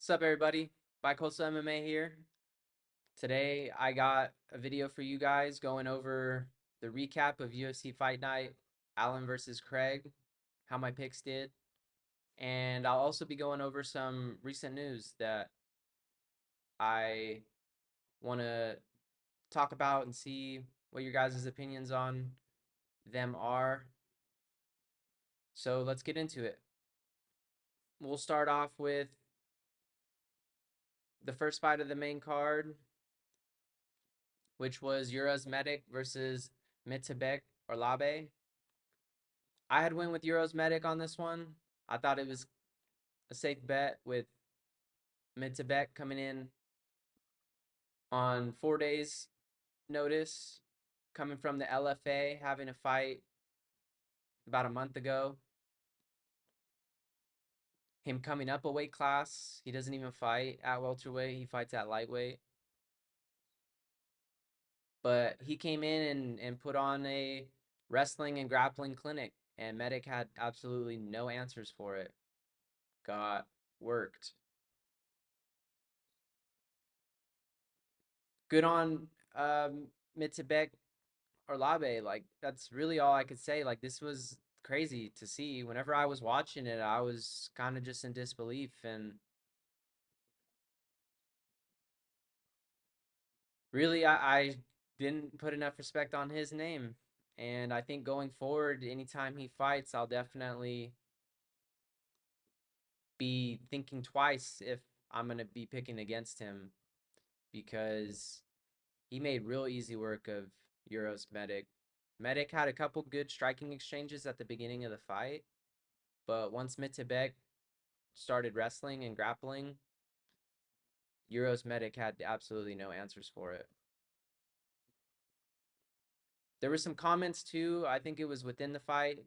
What's up, everybody? Bicoastal MMA here. Today, I got a video for you guys going over the recap of UFC Fight Night, Allen versus Craig, how my picks did, and I'll also be going over some recent news that I want to talk about and see what your guys' opinions on them are. So let's get into it. We'll start off with the first fight of the main card, which was Euros Medic versus Mitabek Orlabe. I had went with Euros Medic on this one. I thought it was a safe bet with Mitabek coming in on 4 days notice, coming from the LFA, having a fight about a month ago. Him coming up a weight class. He doesn't even fight at welterweight. He fights at lightweight. But he came in and put on a wrestling and grappling clinic, and Medic had absolutely no answers for it. Got worked. Good on Mitabek Orlabe. Like, that's really all I could say. Like, this was crazy to see. Whenever I was watching it, I was kind of just in disbelief. And really, I didn't put enough respect on his name. And I think going forward, anytime he fights, I'll definitely be thinking twice if I'm going to be picking against him because he made real easy work of Euros Medic. Medic had a couple good striking exchanges at the beginning of the fight, but once Mitabek started wrestling and grappling, Euros Medic had absolutely no answers for it. There were some comments too, I think it was within the fight,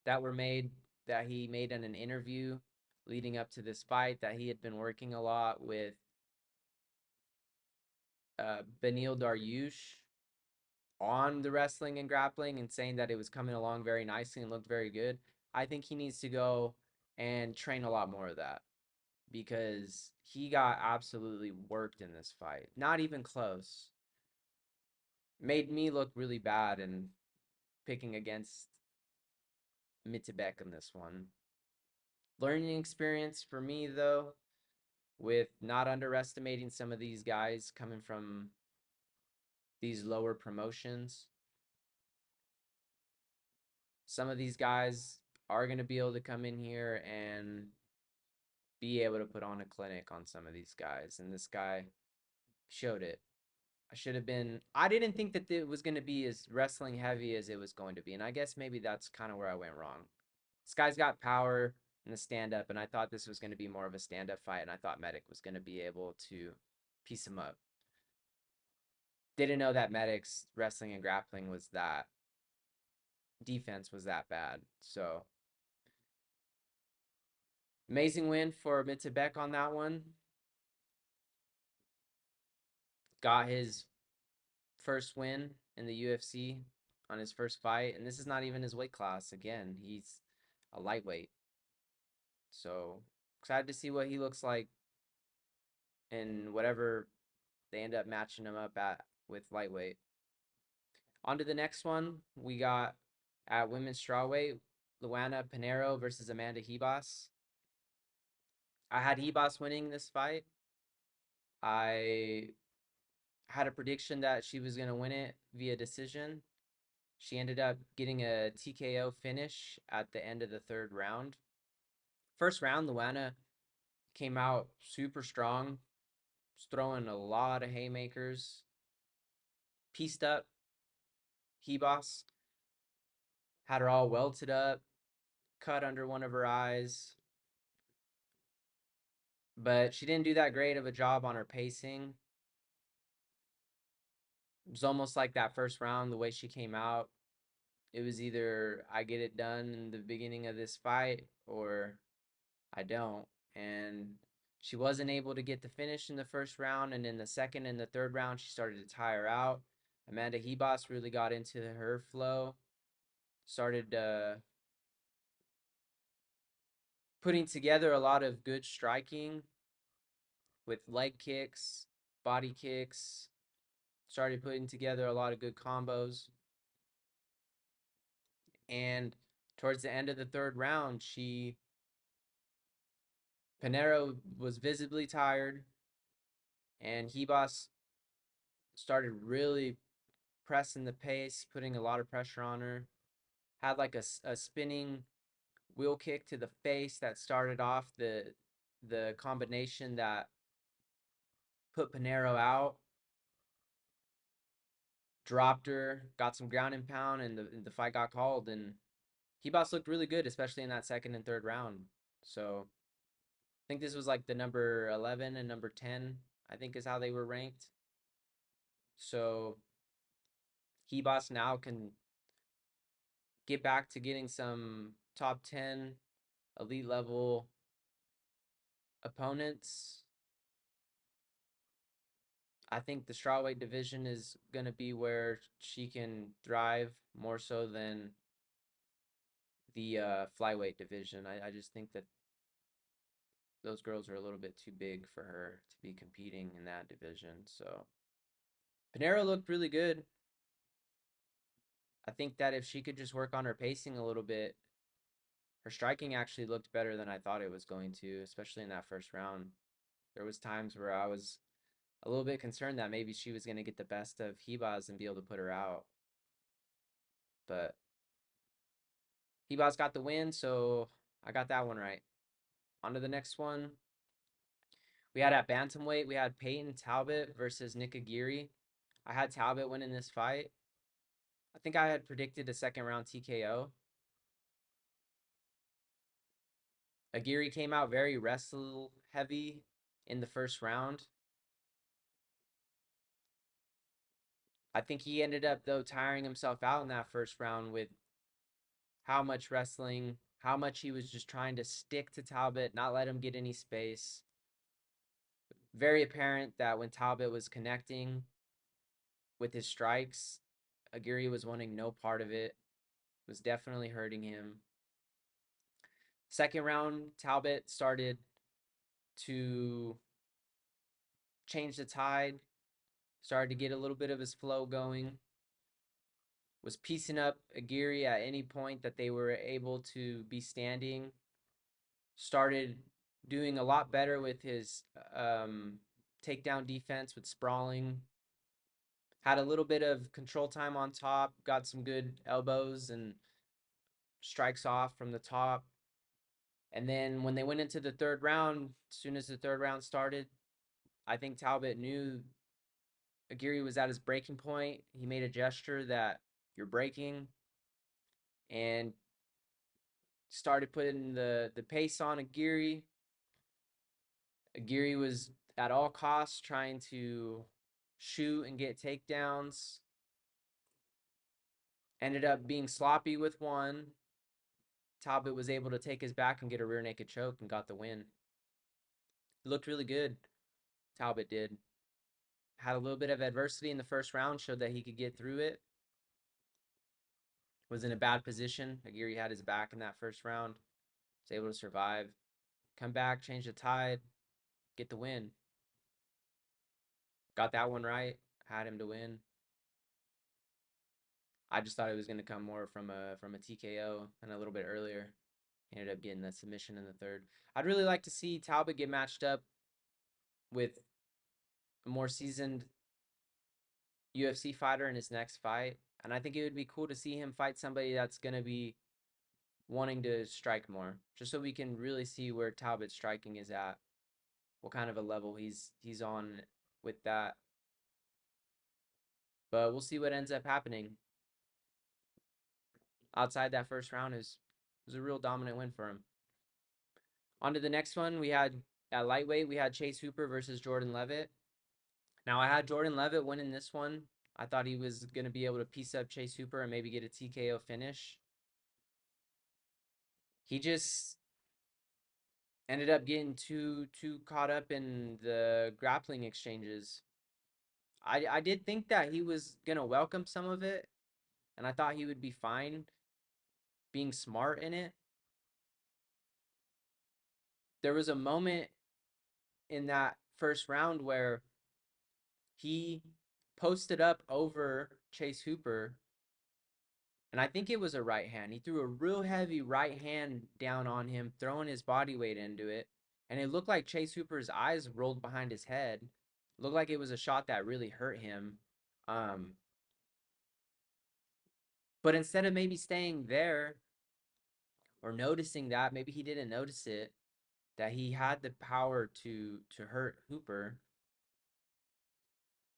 that were made that he made in an interview leading up to this fight that he had been working a lot with Benil Dariush on the wrestling and grappling and saying that it was coming along very nicely and looked very good. I think he needs to go and train a lot more of that because he got absolutely worked in this fight. Not even close. Made me look really bad in picking against Mitabek in this one. Learning experience for me, though, with not underestimating some of these guys coming from these lower promotions. Some of these guys are going to be able to come in here and be able to put on a clinic on some of these guys. And this guy showed it. I should have been. I didn't think that it was going to be as wrestling heavy as it was going to be. And I guess maybe that's kind of where I went wrong. This guy's got power in the stand up. And I thought this was going to be more of a stand up fight. And I thought Medic was going to be able to piece him up. Didn't know that Medic's wrestling and grappling was that. Defense was that bad. So amazing win for Mitabek on that one. Got his first win in the UFC on his first fight. And this is not even his weight class. Again, he's a lightweight. So excited to see what he looks like in whatever they end up matching him up at with lightweight. On to the next one. We got at women's strawweight, Luana Pinheiro versus Amanda Ribas. I had Ribas winning this fight. I had a prediction that she was going to win it via decision. She ended up getting a TKO finish at the end of the third round. First round, Luana came out super strong, was throwing a lot of haymakers, pieced up Ribas, had her all welted up, cut under one of her eyes. But she didn't do that great of a job on her pacing. It was almost like that first round, the way she came out. It was either I get it done in the beginning of this fight or I don't. And she wasn't able to get the finish in the first round. And in the second and the third round, she started to tire out. Amanda Ribas really got into her flow, started putting together a lot of good striking with leg kicks, body kicks, started putting together a lot of good combos. And towards the end of the third round, Pinero was visibly tired, and Hebos started really pressing the pace, putting a lot of pressure on her. Had like a spinning wheel kick to the face that started off the combination that put Pinero out. Dropped her, got some ground and pound, and the fight got called. And Hebos looked really good, especially in that second and third round. So I think this was like the number 11 and number 10, I think is how they were ranked. So Hebos now can get back to getting some top 10 elite level opponents. I think the strawweight division is going to be where she can thrive more so than the flyweight division. I just think that those girls are a little bit too big for her to be competing in that division. So Pinero looked really good. I think that if she could just work on her pacing a little bit, her striking actually looked better than I thought it was going to, especially in that first round. There was times where I was a little bit concerned that maybe she was going to get the best of Hebaz and be able to put her out. But Hebaz got the win, so I got that one right. On to the next one. We had at bantamweight, we had Peyton Talbot versus Nick Aguirre. I had Talbot winning this fight. I think I had predicted a second round TKO. Aguirre came out very wrestle heavy in the first round. I think he ended up, though, tiring himself out in that first round with how much wrestling, how much he was just trying to stick to Talbot, not let him get any space. Very apparent that when Talbot was connecting with his strikes, Aguirre was wanting no part of it, was definitely hurting him. Second round, Talbot started to change the tide, started to get a little bit of his flow going, was piecing up Aguirre at any point that they were able to be standing, started doing a lot better with his takedown defense with sprawling, had a little bit of control time on top, got some good elbows and strikes off from the top. And then when they went into the third round, as soon as the third round started, I think Talbot knew Aguirre was at his breaking point. He made a gesture that you're breaking and started putting the pace on Aguirre. Aguirre was at all costs trying to shoot and get takedowns. Ended up being sloppy with one. Talbot was able to take his back and get a rear naked choke and got the win. It looked really good. Talbot did. Had a little bit of adversity in the first round, showed that he could get through it. Was in a bad position. Aguirre had his back in that first round. Was able to survive. Come back, change the tide, get the win. Got that one right. Had him to win. I just thought it was going to come more from a TKO and a little bit earlier. He ended up getting the submission in the third. I'd really like to see Talbot get matched up with a more seasoned UFC fighter in his next fight. And I think it would be cool to see him fight somebody that's going to be wanting to strike more, just so we can really see where Talbot's striking is at, what kind of a level he's on with that. But we'll see what ends up happening. Outside that first round is was a real dominant win for him. On to the next one. We had at lightweight, we had Chase Hooper versus Jordan Levitt. Now I had Jordan Levitt winning this one. I thought he was going to be able to piece up Chase Hooper and maybe get a TKO finish. He just ended up getting too caught up in the grappling exchanges. I did think that he was going to welcome some of it, and I thought he would be fine being smart in it. There was a moment in that first round where he posted up over Chase Hooper, and I think it was a right hand. He threw a real heavy right hand down on him, throwing his body weight into it. And it looked like Chase Hooper's eyes rolled behind his head. Looked like it was a shot that really hurt him. Um, but instead of maybe staying there or noticing that, maybe he didn't notice it, that he had the power to hurt Hooper.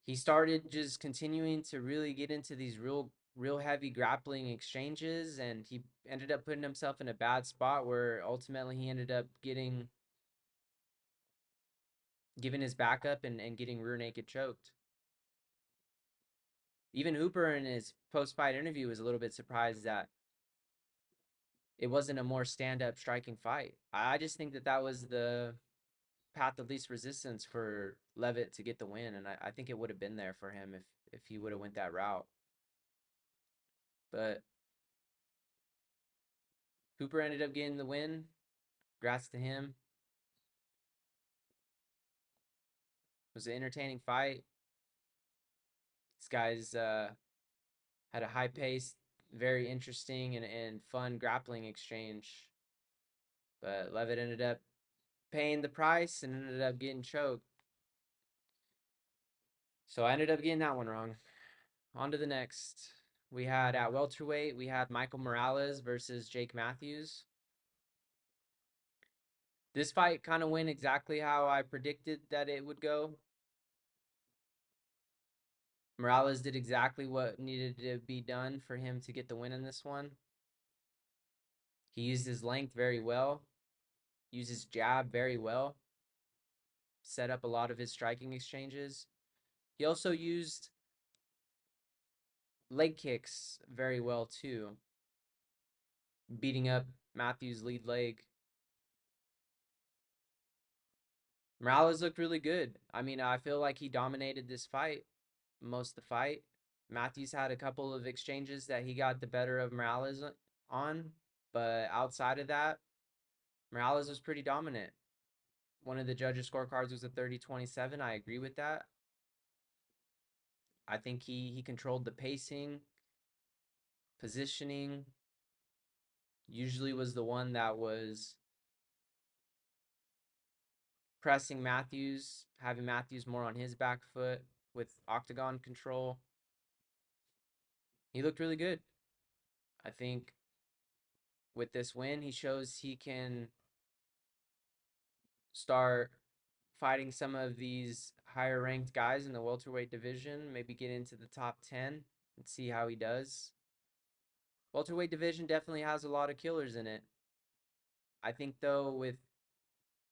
He started just continuing to really get into these real heavy grappling exchanges, and he ended up putting himself in a bad spot where ultimately he ended up giving his back up and getting rear naked choked. Even Hooper in his post fight interview was a little bit surprised that it wasn't a more stand up striking fight. I just think that was the path of least resistance for Levitt to get the win, and I think it would have been there for him if he would have went that route. But Hooper ended up getting the win. Congrats to him. It was an entertaining fight. These guys had a high paced, very interesting and fun grappling exchange. But Levitt ended up paying the price and ended up getting choked. So I ended up getting that one wrong. On to the next. We had at welterweight, we had Michael Morales versus Jake Matthews. This fight kind of went exactly how I predicted that it would go. Morales did exactly what needed to be done for him to get the win in this one. He used his length very well, used his jab very well, set up a lot of his striking exchanges. He also used leg kicks very well too, beating up Matthews' lead leg. Morales looked really good. I mean, I feel like he dominated this fight, most of the fight. Matthews had a couple of exchanges that he got the better of Morales on, but outside of that, Morales was pretty dominant. One of the judges' scorecards was a 30-27. I agree with that. I think he controlled the pacing, positioning. Usually was the one that was pressing Matthews, having Matthews more on his back foot with octagon control. He looked really good. I think with this win, he shows he can start fighting some of these higher ranked guys in the welterweight division, maybe get into the top 10 and see how he does. Welterweight division definitely has a lot of killers in it. I think, though, with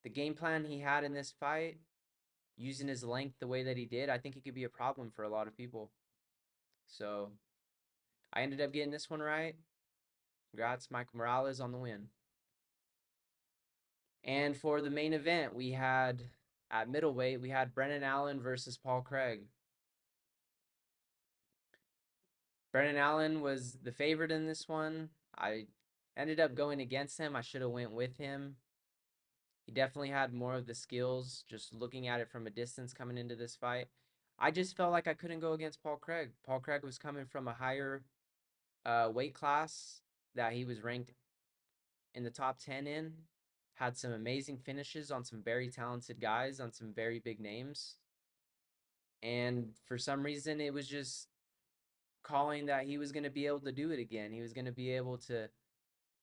the game plan he had in this fight, using his length the way that he did, I think it could be a problem for a lot of people. So I ended up getting this one right. Congrats, Michael Morales, on the win. And for the main event, we had at middleweight, we had Brennan Allen versus Paul Craig. Brennan Allen was the favorite in this one. I ended up going against him. I should have went with him. He definitely had more of the skills, just looking at it from a distance coming into this fight. I just felt like I couldn't go against Paul Craig. Paul Craig was coming from a higher weight class that he was ranked in the top 10 in. Had some amazing finishes on some very talented guys, on some very big names. And for some reason, it was just calling that he was going to be able to do it again. He was going to be able to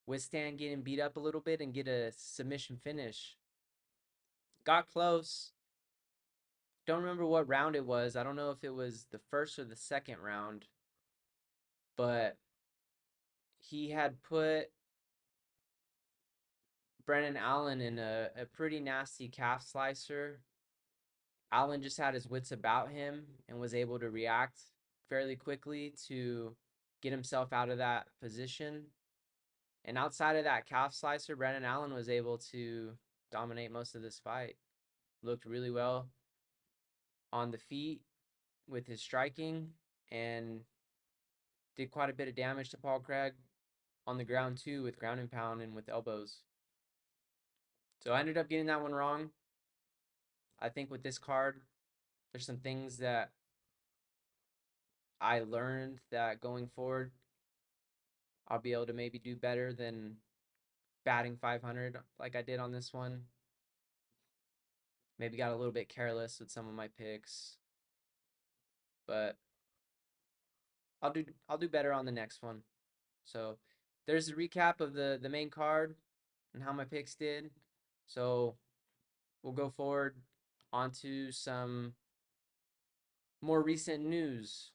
withstand getting beat up a little bit and get a submission finish. Got close. Don't remember what round it was. I don't know if it was the first or the second round, but he had put Brennan Allen in a pretty nasty calf slicer. Allen just had his wits about him and was able to react fairly quickly to get himself out of that position. And outside of that calf slicer, Brennan Allen was able to dominate most of this fight. Looked really well on the feet with his striking and did quite a bit of damage to Paul Craig on the ground too with ground and pound and with elbows. So I ended up getting that one wrong. I think with this card, there's some things that I learned that going forward, I'll be able to maybe do better than batting 500 like I did on this one. Maybe got a little bit careless with some of my picks, but I'll do better on the next one. So there's a recap of the main card and how my picks did. So we'll go forward onto some more recent news.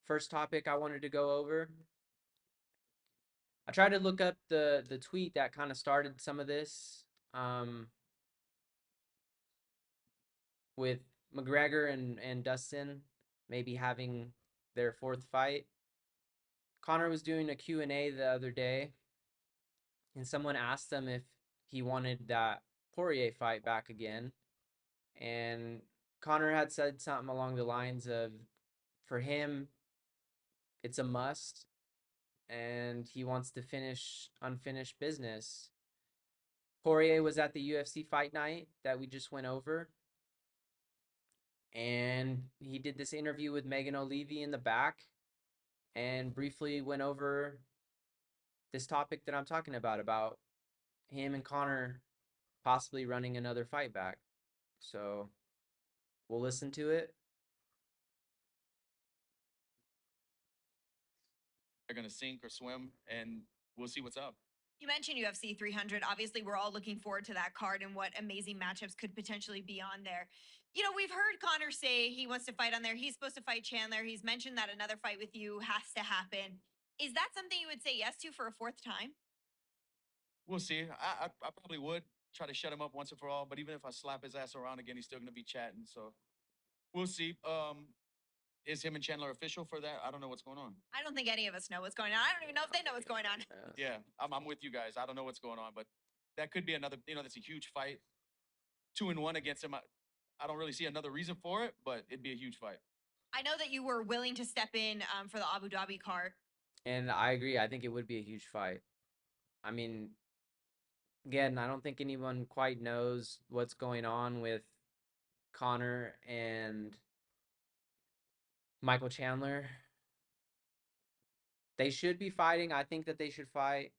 First topic I wanted to go over. I tried to look up the tweet that kind of started some of this, with McGregor and Dustin maybe having their fourth fight. Conor was doing a Q&A the other day, and someone asked him if he wanted that Poirier fight back again. And Conor had said something along the lines of, for him, it's a must, and he wants to finish unfinished business. Poirier was at the UFC fight night that we just went over, and he did this interview with Megan O'Leary in the back and briefly went over this topic that I'm talking about him and Conor possibly running another fight back. So we'll listen to it. They're going to sink or swim, and we'll see what's up. You mentioned UFC 300. Obviously, we're all looking forward to that card and what amazing matchups could potentially be on there. You know, we've heard Conor say he wants to fight on there. He's supposed to fight Chandler. He's mentioned that another fight with you has to happen. Is that something you would say yes to for a fourth time? We'll see. I probably would try to shut him up once and for all, but even if I slap his ass around again, he's still going to be chatting. So we'll see. Is him and Chandler official for that? I don't know what's going on. I don't think any of us know what's going on. I don't even know if they know what's going on. Yeah, I'm with you guys. I don't know what's going on, but that could be another. That's a huge fight. 2-1 against him. I don't really see another reason for it, but it'd be a huge fight. I know that you were willing to step in for the Abu Dhabi card. And I agree. I think it would be a huge fight. I mean, again, I don't think anyone quite knows what's going on with Conor and Michael Chandler. They should be fighting. I think that they should fight,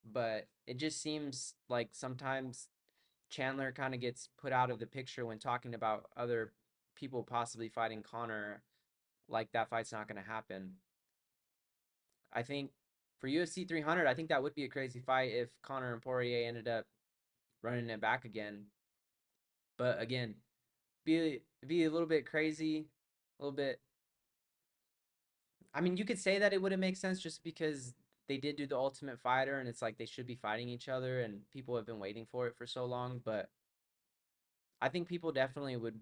but it just seems like sometimes Chandler kind of gets put out of the picture when talking about other people possibly fighting Conor, like that fight's not going to happen. I think for UFC 300, I think that would be a crazy fight if Conor and Poirier ended up running it back again. But again, be a little bit crazy, a little bit. I mean, you could say that it wouldn't make sense just because they did do the Ultimate Fighter, and it's like they should be fighting each other, and people have been waiting for it for so long. But I think people definitely would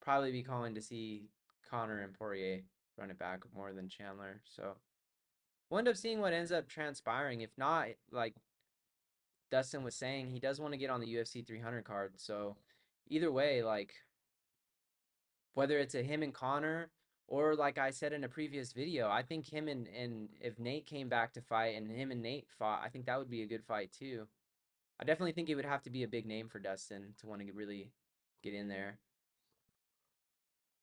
probably be calling to see Conor and Poirier run it back more than Chandler. So we'll end up seeing what ends up transpiring. If not, like Dustin was saying, he does want to get on the UFC 300 card. So either way, like whether it's a him and Conor or like I said in a previous video, I think him and if Nate came back to fight and him and Nate fought, I think that would be a good fight too. I definitely think it would have to be a big name for Dustin to want to really get in there.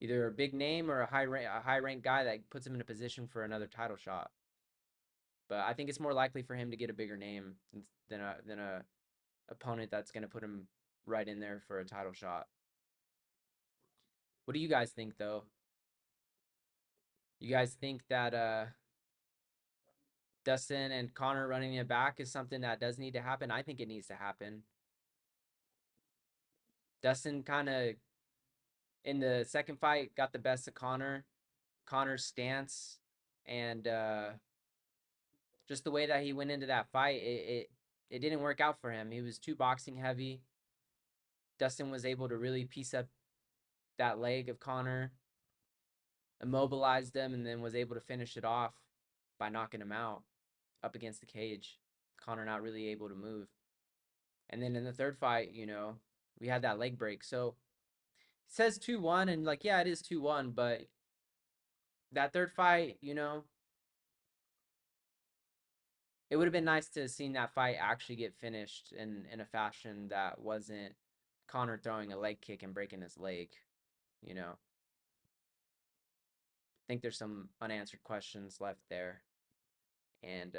Either a big name or a high rank guy that puts him in a position for another title shot. But I think it's more likely for him to get a bigger name than a opponent that's going to put him right in there for a title shot. What do you guys think though? You guys think that Dustin and Conor running it back is something that does need to happen? I think it needs to happen. Dustin kind of in the second fight got the best of Conor. Conor's stance and just the way that he went into that fight, it didn't work out for him. He was too boxing heavy. Dustin was able to really piece up that leg of Conor, immobilized him, and then was able to finish it off by knocking him out up against the cage. Conor not really able to move. And then in the third fight, we had that leg break. So it says 2-1, and like, yeah, it is 2-1, but that third fight, it would have been nice to have seen that fight actually get finished in a fashion that wasn't Conor throwing a leg kick and breaking his leg. You know, I think there's some unanswered questions left there, and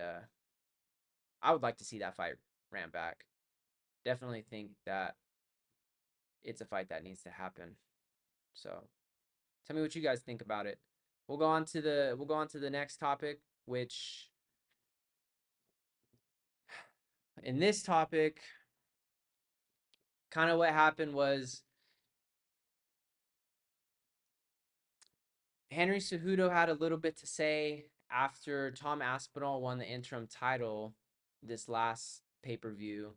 I would like to see that fight ran back. Definitely think that it's a fight that needs to happen. So, tell me what you guys think about it. We'll go on to the next topic, which in this topic, kind of what happened was Henry Cejudo had a little bit to say after Tom Aspinall won the interim title this last pay-per-view,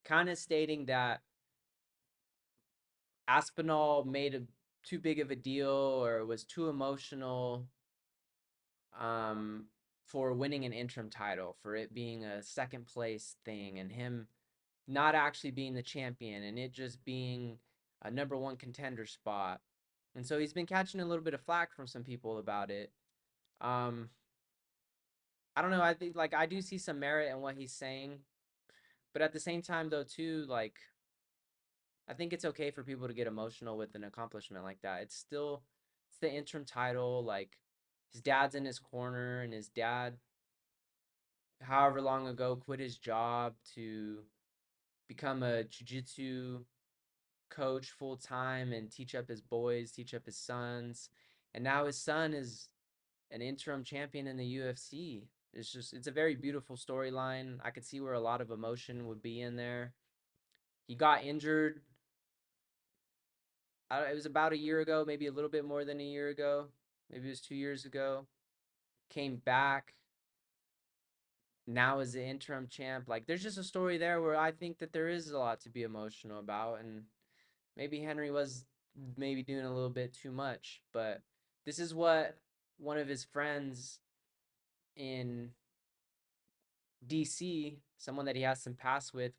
kind of stating that Aspinall made a too big of a deal or was too emotional um, for winning an interim title, for it being a second place thing, and him not actually being the champion, and it just being a number one contender spot. And so he's been catching a little bit of flack from some people about it. Um, I don't know. I think like I do see some merit in what he's saying, but at the same time, though, too, like I think it's okay for people to get emotional with an accomplishment like that. It's the interim title. Like his dad's in his corner, and his dad, however long ago, quit his job to become a jiu-jitsu coach full time and teach up his boys, teach up his sons, and now his son is an interim champion in the UFC. It's a very beautiful storyline. I could see where a lot of emotion would be in there. He got injured. It was about a year ago, maybe a little bit more than a year ago. Maybe it was 2 years ago. Came back. Now is the interim champ. Like, there's just a story there where I think that there is a lot to be emotional about, and maybe Henry was maybe doing a little bit too much. But this is what one of his friends in DC, someone that he has some past with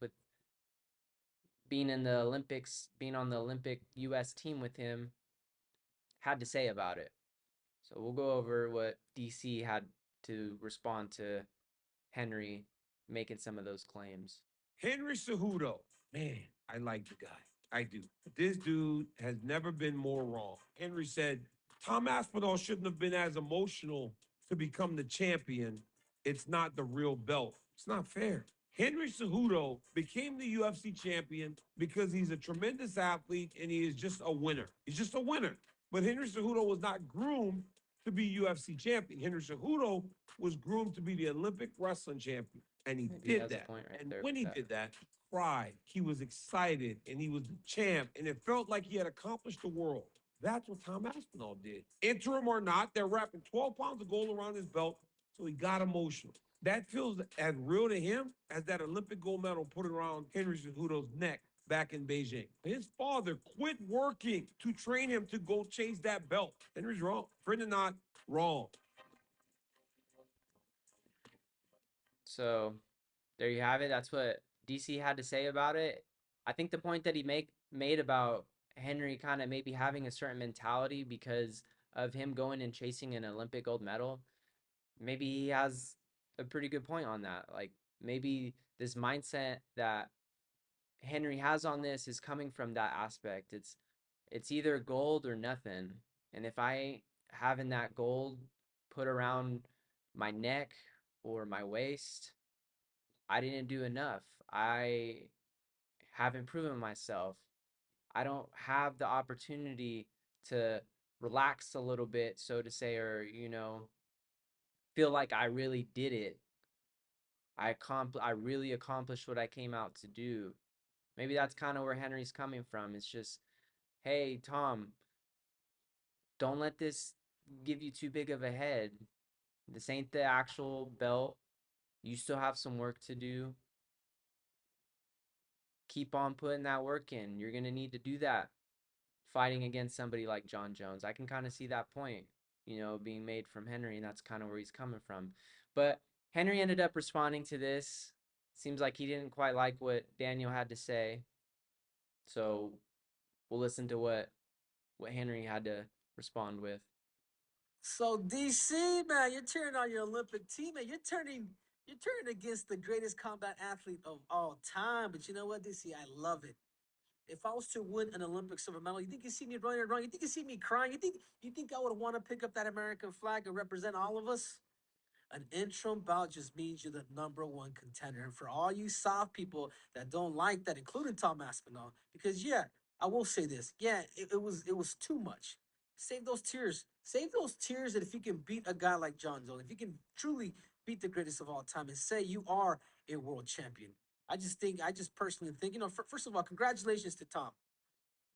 being in the Olympics, being on the Olympic US team with him, had to say about it. So we'll go over what DC had to respond to Henry making some of those claims. Henry Cejudo, man, I like the guy. I do. This dude has never been more wrong. Henry said Tom Aspinall shouldn't have been as emotional to become the champion. It's not the real belt. It's not fair. Henry Cejudo became the UFC champion because he's a tremendous athlete and he is just a winner. He's just a winner. But Henry Cejudo was not groomed to be UFC champion. Henry Cejudo was groomed to be the Olympic wrestling champion. And he Maybe he did has a that. point right And there when with he that. did that, he cried. He was excited and he was the champ. And it felt like he had accomplished the world. That's what Tom Aspinall did. Interim or not, they're wrapping 12 pounds of gold around his belt. So he got emotional. That feels as real to him as that Olympic gold medal put around Henry Cejudo's neck back in Beijing. His father quit working to train him to go chase that belt. Henry's wrong. Friend or not, wrong. So there you have it. That's what DC had to say about it. I think the point that he made about Henry kind of maybe having a certain mentality because of him going and chasing an Olympic gold medal, maybe he has a pretty good point on that. Like maybe this mindset that Henry has on this is coming from that aspect. It's either gold or nothing. And if I ain't having that gold put around my neck or my waist, I didn't do enough. I haven't proven myself. I don't have the opportunity to relax a little bit, so to say, or, feel like I really did it. I really accomplished what I came out to do. Maybe that's kind of where Henry's coming from. It's just, hey, Tom, don't let this give you too big of a head. This ain't the actual belt. You still have some work to do. Keep on putting that work in. You're going to need to do that fighting against somebody like John Jones. I can kind of see that point, being made from Henry, and that's kind of where he's coming from. But Henry ended up responding to this. Seems like he didn't quite like what Daniel had to say. So we'll listen to what Henry had to respond with. So DC, man, you're turning on your Olympic team, man. You're turning You're turning against the greatest combat athlete of all time. But you know what, DC? I love it. If I was to win an Olympic silver medal, you think you see me running around? You think you see me crying? You think I would want to pick up that American flag and represent all of us? An interim bout just means you're the number one contender. And for all you soft people that don't like that, including Tom Aspinall, because yeah, I will say this. Yeah, it was too much. Save those tears. Save those tears that if you can beat a guy like John Jones, if you can truly beat the greatest of all time and say you are a world champion. I just personally think, first of all, congratulations to Tom.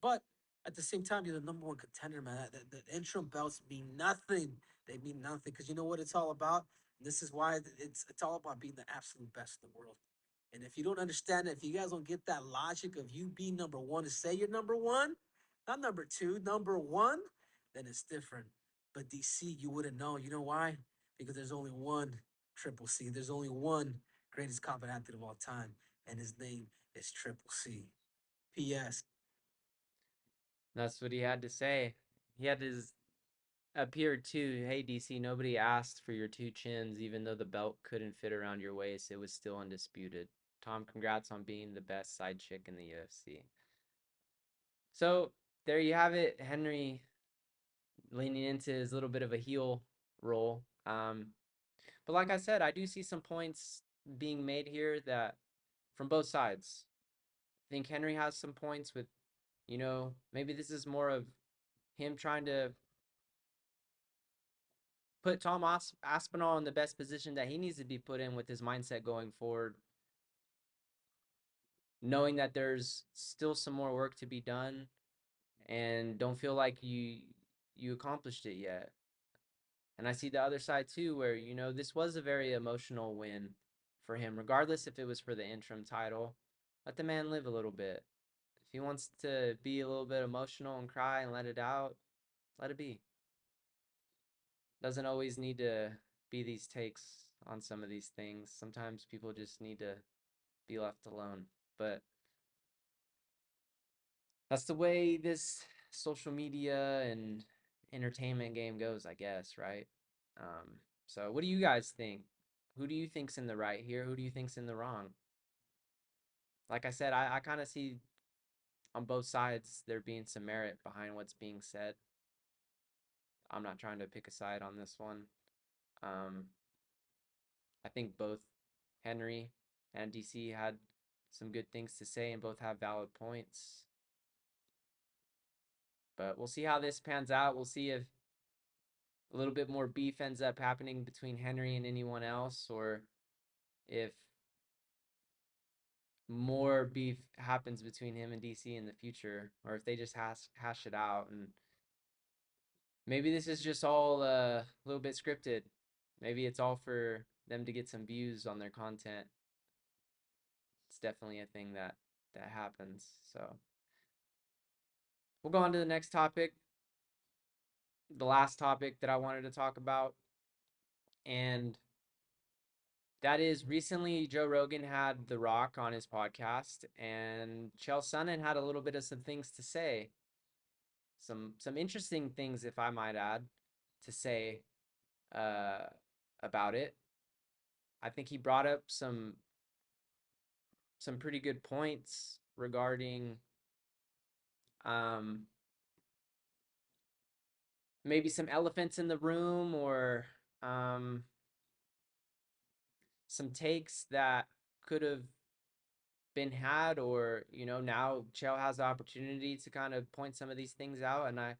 But at the same time, you're the number one contender, man. The interim belts mean nothing. They mean nothing because you know what it's all about. This is why it's all about being the absolute best in the world. And if you don't understand it, if you guys don't get that logic of you being number one to say you're number one, not number two, number one, then it's different. But DC, you wouldn't know. You know why? Because there's only one Triple C. There's only one greatest combat athlete of all time, and his name is Triple C. P.S. That's what he had to say. He had his appeared too. Hey DC, nobody asked for your two chins, even though the belt couldn't fit around your waist. It was still undisputed. Tom, congrats on being the best side chick in the UFC. So there you have it. Henry leaning into his little bit of a heel role. But like I said, I do see some points being made here that from both sides. I think Henry has some points with, maybe this is more of him trying to put Tom Aspinall in the best position that he needs to be put in with his mindset going forward, knowing that there's still some more work to be done and don't feel like you accomplished it yet. And I see the other side too, where this was a very emotional win for him, regardless if it was for the interim title. Let the man live a little bit. If he wants to be a little bit emotional and cry and let it out, let it be. Doesn't always need to be these takes on some of these things. Sometimes people just need to be left alone. But that's the way this social media and entertainment game goes, I guess, right? So what do you guys think? Who do you think's in the right here? Who do you think's in the wrong? Like I said, I kind of see on both sides there being some merit behind what's being said. I'm not trying to pick a side on this one. Um, I think both Henry and DC had some good things to say and both have valid points. But we'll see how this pans out. We'll see if a little bit more beef ends up happening between Henry and anyone else, or if more beef happens between him and DC in the future, or if they just hash it out. And maybe this is just all a little bit scripted. Maybe it's all for them to get some views on their content. It's definitely a thing that happens. So we'll go on to the next topic, the last topic that I wanted to talk about. And that is recently Joe Rogan had The Rock on his podcast, and Chael Sonnen had a little bit of some things to say. Some interesting things, if I might add, to say uh, about it. I think he brought up some pretty good points regarding um, maybe some elephants in the room, or some takes that could have been had, or now Chael has the opportunity to kind of point some of these things out, and I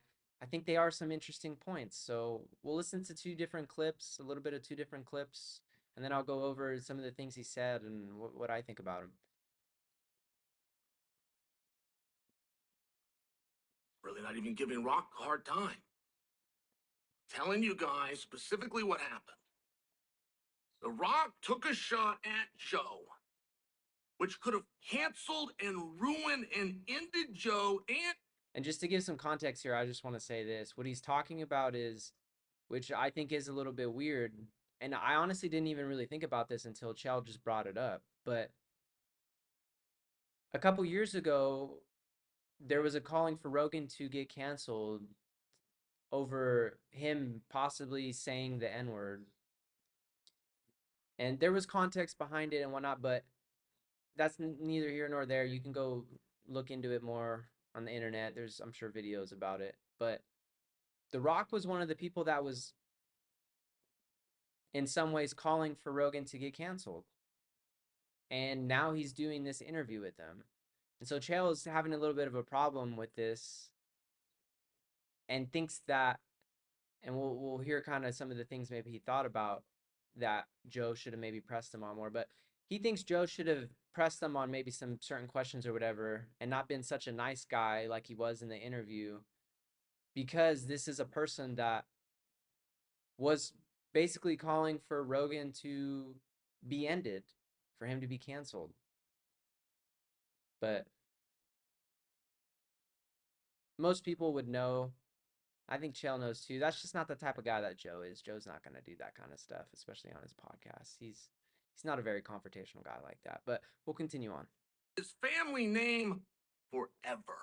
think they are some interesting points. So we'll listen to two different clips, a little bit of two different clips, and then I'll go over some of the things he said and what I think about him. Really not even giving Rock a hard time. Telling you guys specifically what happened. The Rock took a shot at Joe, which could have canceled and ruined and ended Joe. And just to give some context here, I just want to say this. What he's talking about is, which I think is a little bit weird, and I honestly didn't even really think about this until Chael just brought it up, but a couple years ago, there was a calling for Rogan to get canceled over him possibly saying the N-word. And there was context behind it and whatnot, but that's neither here nor there. You can go look into it more on the internet. There's, I'm sure, videos about it. But The Rock was one of the people that was, in some ways, calling for Rogan to get canceled. And now he's doing this interview with them. And so Chael is having a little bit of a problem with this and thinks that, and we'll hear kind of some of the things maybe he thought about that Joe should have maybe pressed him on more, but he thinks Joe should have pressed him on maybe some certain questions or whatever and not been such a nice guy like he was in the interview, because this is a person that was basically calling for Rogan to be ended, for him to be canceled. But most people would know. I think Chael knows too. That's just not the type of guy that Joe is. Joe's not going to do that kind of stuff, especially on his podcast. He's not a very confrontational guy like that. But we'll continue on. His family name forever.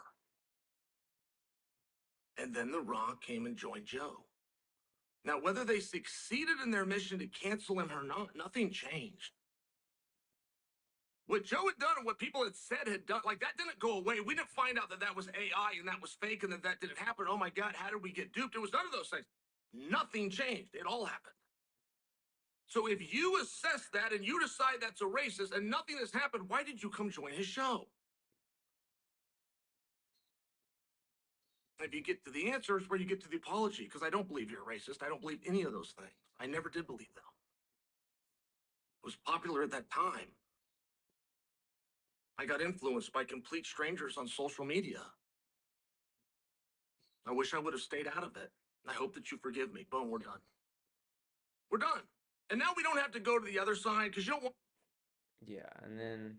And then The Rock came and joined Joe. Now, whether they succeeded in their mission to cancel him or not, nothing changed. What Joe had done and what people had said had done, like, that didn't go away. We didn't find out that that was AI and that was fake and that didn't happen. Oh my God, how did we get duped? It was none of those things. Nothing changed. It all happened. So if you assess that and you decide that's a racist and nothing has happened, why did you come join his show? If you get to the answer, it's where you get to the apology, because I don't believe you're a racist. I don't believe any of those things. I never did believe them. It was popular at that time. I got influenced by complete strangers on social media. I wish I would have stayed out of it. I hope that you forgive me. Boom, we're done. We're done. And now we don't have to go to the other side, because you don't want. Yeah, and then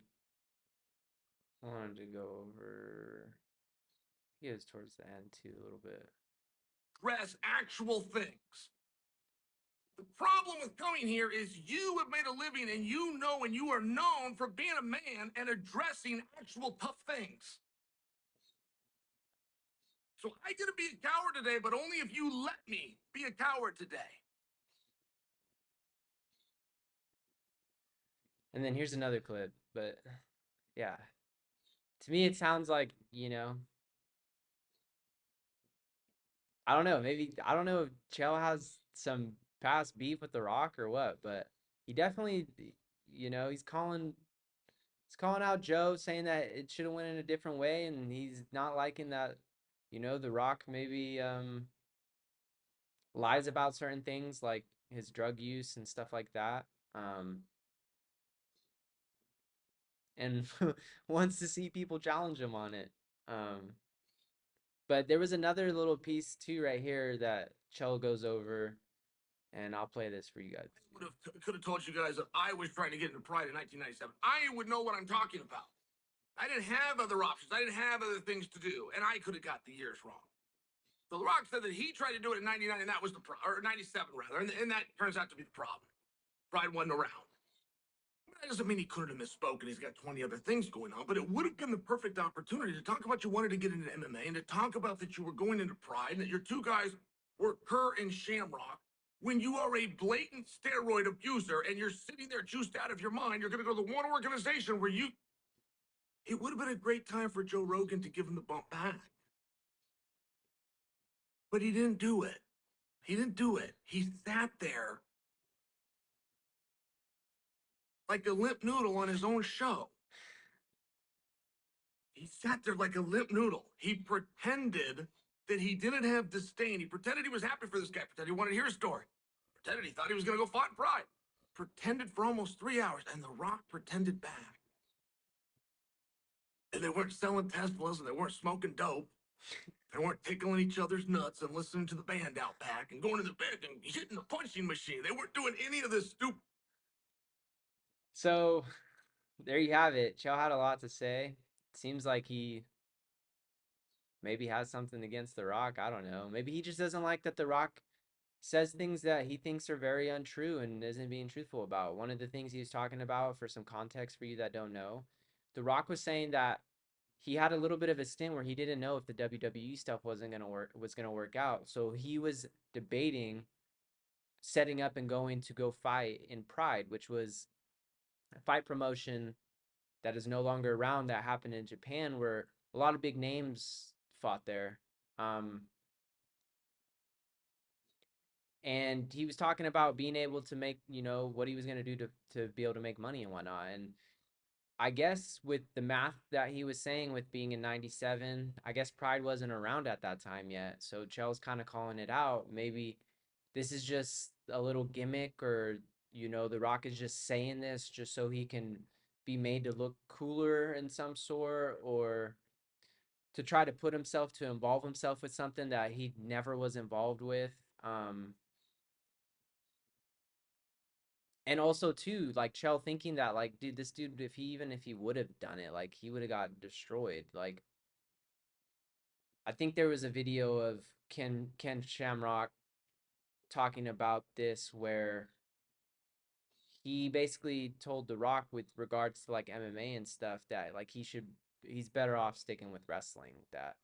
I wanted to go over. He was towards the end too, a little bit. Address actual things. The problem with coming here is you have made a living and you know and you are known for being a man and addressing actual tough things. So I get to be a coward today, but only if you let me be a coward today. And then here's another clip, but yeah. To me, it sounds like, I don't know. Maybe, I don't know if Chael has some past beef with The Rock or what, but he definitely, he's calling out Joe, saying that it should have went in a different way, and he's not liking that, The Rock maybe lies about certain things like his drug use and stuff like that. And wants to see people challenge him on it. But there was another little piece too right here that Chael goes over, and I'll play this for you guys. Could have told you guys that I was trying to get into Pride in 1997. I would know what I'm talking about. I didn't have other options. I didn't have other things to do, and I could have got the years wrong. The Rock said that he tried to do it in 99, and that was the or 97 rather, and that turns out to be the problem. Pride wasn't around. That doesn't mean he couldn't have misspoken. He's got 20 other things going on, but it would have been the perfect opportunity to talk about you wanted to get into MMA and to talk about that you were going into Pride and that your two guys were Kerr and Shamrock. When you are a blatant steroid abuser and you're sitting there juiced out of your mind, you're going to go to the one organization where you. It would have been a great time for Joe Rogan to give him the bump back. But he didn't do it. He didn't do it. He sat there like a limp noodle on his own show. He sat there like a limp noodle. He pretended that he didn't have disdain. He pretended he was happy for this guy. Pretended he wanted to hear his story. Pretended he thought he was going to go fight in Pride. Pretended for almost 3 hours, and The Rock pretended back. And they weren't selling Teslas, and they weren't smoking dope. They weren't tickling each other's nuts and listening to the band out back and going to the bed and hitting the punching machine. They weren't doing any of this stupid. So there you have it. Chael had a lot to say. Seems like he maybe has something against The Rock. I don't know. Maybe he just doesn't like that The Rock says things that he thinks are very untrue and isn't being truthful about. One of the things he was talking about, for some context for you that don't know, The Rock was saying that he had a little bit of a stint where he didn't know if the WWE stuff was gonna work out. So he was debating setting up and going to go fight in Pride, which was a fight promotion that is no longer around, that happened in Japan, where a lot of big names fought there. Um, and he was talking about being able to make, what he was going to do to be able to make money and whatnot. And I guess with the math that he was saying, with being in 97, I guess Pride wasn't around at that time yet. So Chael's kind of calling it out. Maybe this is just a little gimmick, or, The Rock is just saying this just so he can be made to look cooler in some sort, or to try to put himself to involve himself with something that he never was involved with. And also too, like Chael thinking that, like, dude, this dude, if he would have done it, like, he would have got destroyed. Like, I think there was a video of Ken Shamrock talking about this, where he basically told The Rock, with regards to like MMA and stuff, that like he's better off sticking with wrestling, that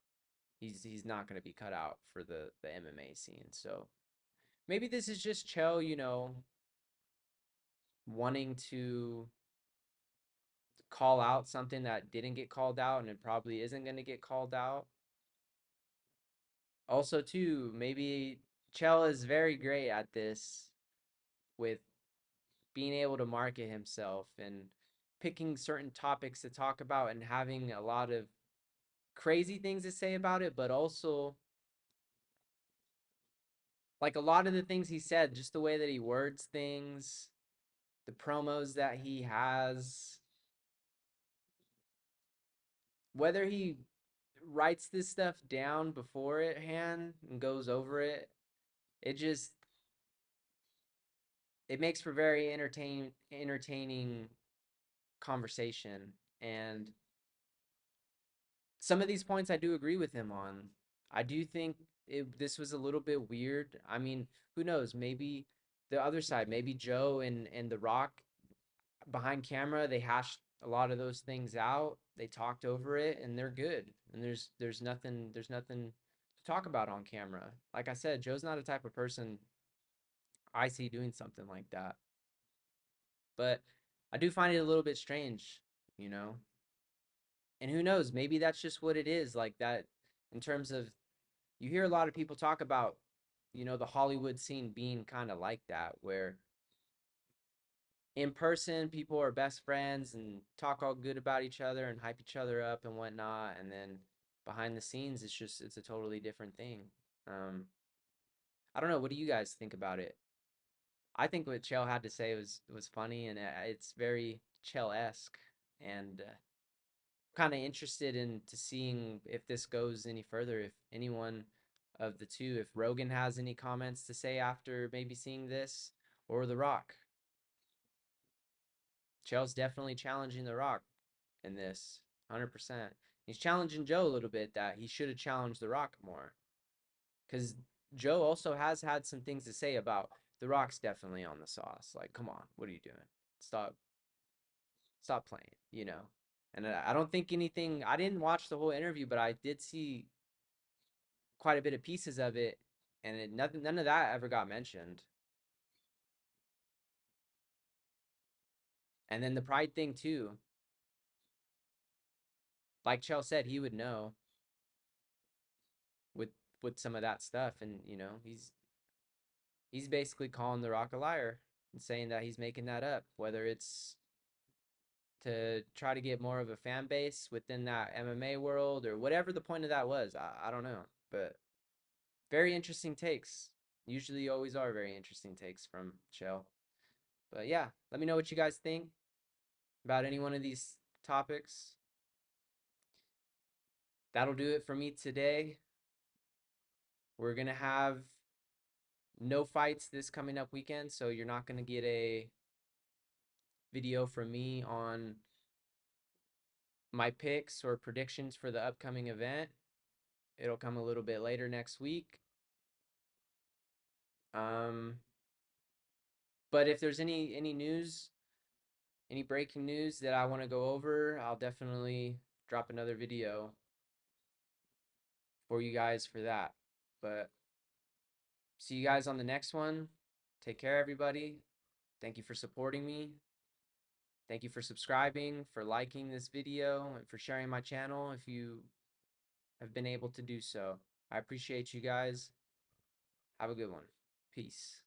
he's not going to be cut out for the MMA scene. So maybe this is just Chael, wanting to call out something that didn't get called out, and it probably isn't going to get called out. Also, too, maybe Chael is very great at this, with being able to market himself and picking certain topics to talk about and having a lot of crazy things to say about it, but also, like, a lot of the things he said, just the way that he words things, the promos that he has, whether he writes this stuff down beforehand and goes over it, it just it makes for very entertaining conversation. And some of these points I do agree with him on. I do think this was a little bit weird. I mean, who knows? Maybe the other side, maybe Joe and The Rock, behind camera, they hashed a lot of those things out. They talked over it, and they're good. And there's nothing to talk about on camera. Like I said, Joe's not a type of person I see doing something like that. But I do find it a little bit strange, you know? And who knows, maybe that's just what it is, like that, in terms of, you hear a lot of people talk about, the Hollywood scene being kind of like that, where in person people are best friends and talk all good about each other and hype each other up and whatnot, and then behind the scenes it's a totally different thing. I don't know, what do you guys think about it? I think what Chael had to say was funny, and it's very Chael-esque, and kind of interested into seeing if this goes any further, if anyone of the two, if Rogan has any comments to say after maybe seeing this, or The Rock. Chael's definitely challenging The Rock in this, 100%. He's challenging Joe a little bit, that he should have challenged The Rock more, because Joe also has had some things to say about The Rock's definitely on the sauce. Like, come on, what are you doing? Stop playing, And I don't think anything. I didn't watch the whole interview, but I did see quite a bit of pieces of it, and none of that ever got mentioned. And then the Pride thing too. Like Chael said, he would know with some of that stuff, and he's basically calling The Rock a liar and saying that he's making that up, whether it's to try to get more of a fan base within that MMA world, or whatever the point of that was. I don't know, but very interesting takes. Usually always are very interesting takes from Chael. But yeah, let me know what you guys think about any one of these topics. That'll do it for me today. We're going to have no fights this coming up weekend, so you're not going to get a video from me on my picks or predictions for the upcoming event. It'll come a little bit later next week. But if there's any news, any breaking news that I want to go over, I'll definitely drop another video for you guys for that. But see you guys on the next one. Take care, everybody. Thank you for supporting me. Thank you for subscribing, for liking this video, and for sharing my channel if you have been able to do so. I appreciate you guys. Have a good one. Peace.